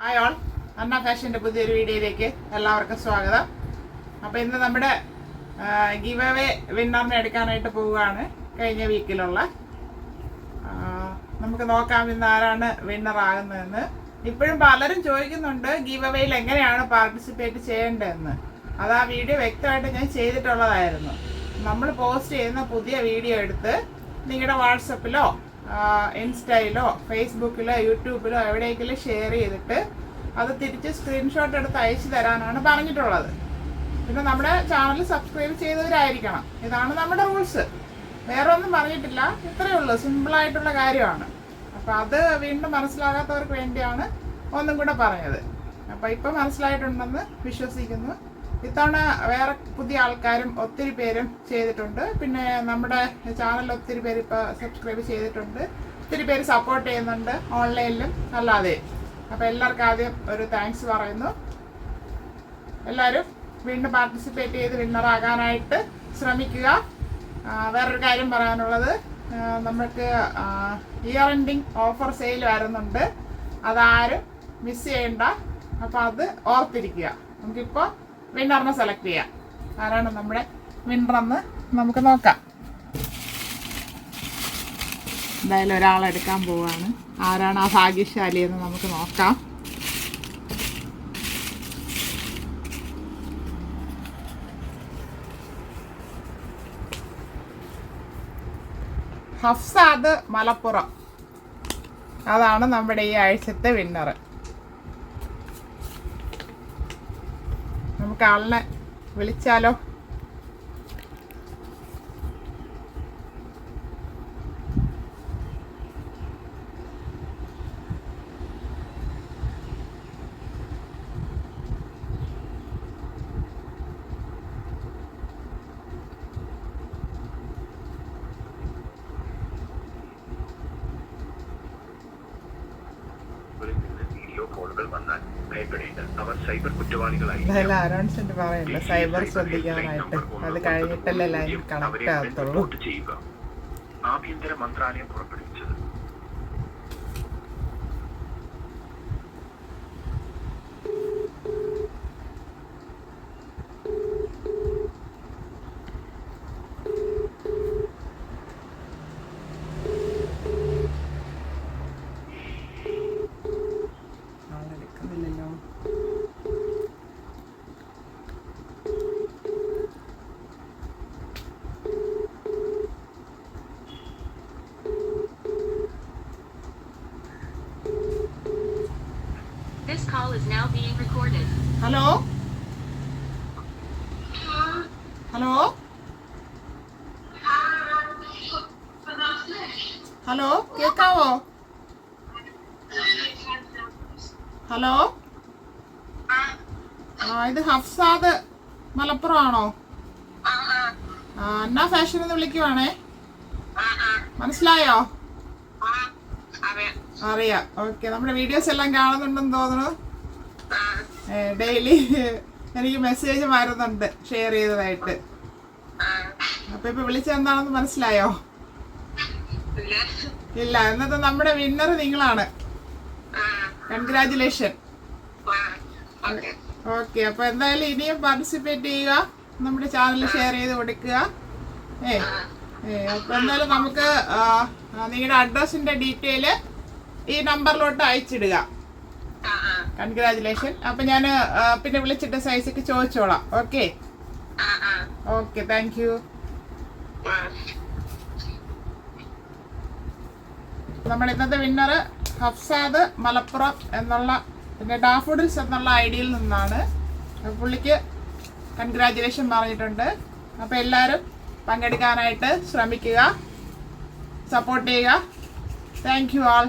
Hi all, അന്ന ഫാഷൻ്റെ പുതിയൊരു വീഡിയോയിലേക്ക് എല്ലാവർക്കും സ്വാഗതം. അപ്പോൾ ഇന്ന് നമ്മുടെ ഗിവ് അവേ വിന്നറിനെ എടുക്കാനായിട്ട് പോവുകയാണ്. കഴിഞ്ഞ വീക്കിലുള്ള നമുക്ക് നോക്കാം ഇന്ന് ആരാണ് വിന്നർ ആകുന്നതെന്ന്. ഇപ്പോഴും പലരും ചോദിക്കുന്നുണ്ട് ഗിവ് അവേയിൽ എങ്ങനെയാണ് പാർട്ടിസിപ്പേറ്റ് ചെയ്യേണ്ടതെന്ന്. അത് ആ വീഡിയോ വ്യക്തമായിട്ട് ഞാൻ ചെയ്തിട്ടുള്ളതായിരുന്നു. നമ്മൾ പോസ്റ്റ് ചെയ്യുന്ന പുതിയ വീഡിയോ എടുത്ത് നിങ്ങളുടെ വാട്സപ്പിലോ ഇൻസ്റ്റയിലോ ഫേസ്ബുക്കിലോ യൂട്യൂബിലോ എവിടെയെങ്കിലും ഷെയർ ചെയ്തിട്ട് അത് തിരിച്ച് സ്ക്രീൻഷോട്ട് എടുത്ത് അയച്ചു തരാനാണ് പറഞ്ഞിട്ടുള്ളത്. പിന്നെ നമ്മുടെ ചാനൽ സബ്സ്ക്രൈബ് ചെയ്തവരായിരിക്കണം. ഇതാണ് നമ്മുടെ റൂൾസ്. വേറെ ഒന്നും പറഞ്ഞിട്ടില്ല. ഇത്രയേ ഉള്ളൂ, സിമ്പിളായിട്ടുള്ള കാര്യമാണ്. അപ്പോൾ അത് വീണ്ടും മനസ്സിലാകാത്തവർക്ക് വേണ്ടിയാണ് ഒന്നും കൂടെ പറഞ്ഞത്. അപ്പോൾ ഇപ്പം മനസ്സിലായിട്ടുണ്ടെന്ന് വിശ്വസിക്കുന്നു. ഇത്തവണ വേറെ പുതിയ ആൾക്കാരും ഒത്തിരി പേരും ചെയ്തിട്ടുണ്ട്. പിന്നെ നമ്മുടെ ചാനൽ ഒത്തിരി പേര് ഇപ്പോൾ സബ്സ്ക്രൈബ് ചെയ്തിട്ടുണ്ട്. ഒത്തിരി പേര് സപ്പോർട്ട് ചെയ്യുന്നുണ്ട്, ഓൺലൈനിലും അല്ലാതെ. അപ്പോൾ എല്ലാവർക്കും ആദ്യം ഒരു താങ്ക്സ് പറയുന്നു. എല്ലാവരും വീണ്ടും പാർട്ടിസിപ്പേറ്റ് ചെയ്ത് വിന്നറാകാനായിട്ട് ശ്രമിക്കുക. വേറൊരു കാര്യം പറയാനുള്ളത്, നമുക്ക് ഇയർ എൻഡിങ് ഓഫർ സെയിൽ വരുന്നുണ്ട്. അതാരും മിസ് ചെയ്യണ്ട. അപ്പോൾ അത് ഓർത്തിരിക്കുക. നമുക്കിപ്പോൾ വിന്നറിനെ സെലക്ട് ചെയ്യാം. ആരാണ് നമ്മുടെ വിന്നറെന്ന് നമുക്ക് നോക്കാം. എന്തായാലും ഒരാളെടുക്കാൻ പോവാണ്. ആരാണ് ആ ഭാഗ്യശാലി എന്ന് നമുക്ക് നോക്കാം. ഹഫ്സാദ് മലപ്പുറം, അതാണ് നമ്മുടെ ഈ ആഴ്ചത്തെ വിന്നർ. നമുക്ക് ആളിനെ വിളിച്ചാലോ? അനൗൺസ്മെന്റ് പറയണ്ട, സൈബർ ശ്രദ്ധിക്കാനായിട്ട്. അത് കഴിഞ്ഞിട്ടല്ലേ ലൈൻ കണക്ട് ആകത്തുള്ളൂ. ആഭ്യന്തര മന്ത്രാലയം പുറപ്പെടുവിച്ചത്. This call is now being recorded. Hello hello hello, കേൾക്കാവോ? ഹലോ, ഇത് ഹഫ്സാദ് മലപ്പുറം ആണോ? അന്ന ഫാഷൻ എന്ന് വിളിക്കുവാണേ. മനസ്സിലായോ? അറിയാം. ഓക്കെ, നമ്മുടെ വീഡിയോസ് എല്ലാം കാണുന്നുണ്ടെന്ന് തോന്നുന്നു. ഡെയിലി എനിക്ക് മെസ്സേജ് വരുന്നുണ്ട് ഷെയർ ചെയ്തതായിട്ട്. അപ്പൊ ഇപ്പൊ വിളിച്ചത് എന്താണെന്ന് മനസ്സിലായോ? ഇല്ല. എന്നിട്ട് നമ്മുടെ വിന്നർ നിങ്ങളാണ്. കൺഗ്രാജുലേഷൻ. ഓക്കെ, അപ്പൊ എന്തായാലും ഇനിയും പാർട്ടിസിപ്പേറ്റ് ചെയ്യുക. നമ്മുടെ ചാനൽ ഷെയർ ചെയ്ത് കൊടുക്കുക. അപ്പൊ എന്തായാലും നമുക്ക് നിങ്ങളുടെ അഡ്രസ്സിന്റെ ഡീറ്റെയില് ഈ നമ്പറിലോട്ട് അയച്ചിടുക. കൺഗ്രാജുലേഷൻ. അപ്പൊ ഞാൻ പിന്നെ വിളിച്ചിട്ട് സൈസൊക്കെ ചോദിച്ചോളാം. Okay okay, thank you. നമ്മുടെ ഇന്നത്തെ വിന്നർ ഹഫ്സാദ് മലപ്പുറം എന്നുള്ള, പിന്നെ ഡാഫോഡിൽസ് എന്നുള്ള ഐഡിയിൽ നിന്നാണ്. പുള്ളിക്ക് കൺഗ്രാജുലേഷൻ പറഞ്ഞിട്ടുണ്ട്. അപ്പോൾ എല്ലാവരും പങ്കെടുക്കാനായിട്ട് ശ്രമിക്കുക, സപ്പോർട്ട് ചെയ്യുക. Thank you all.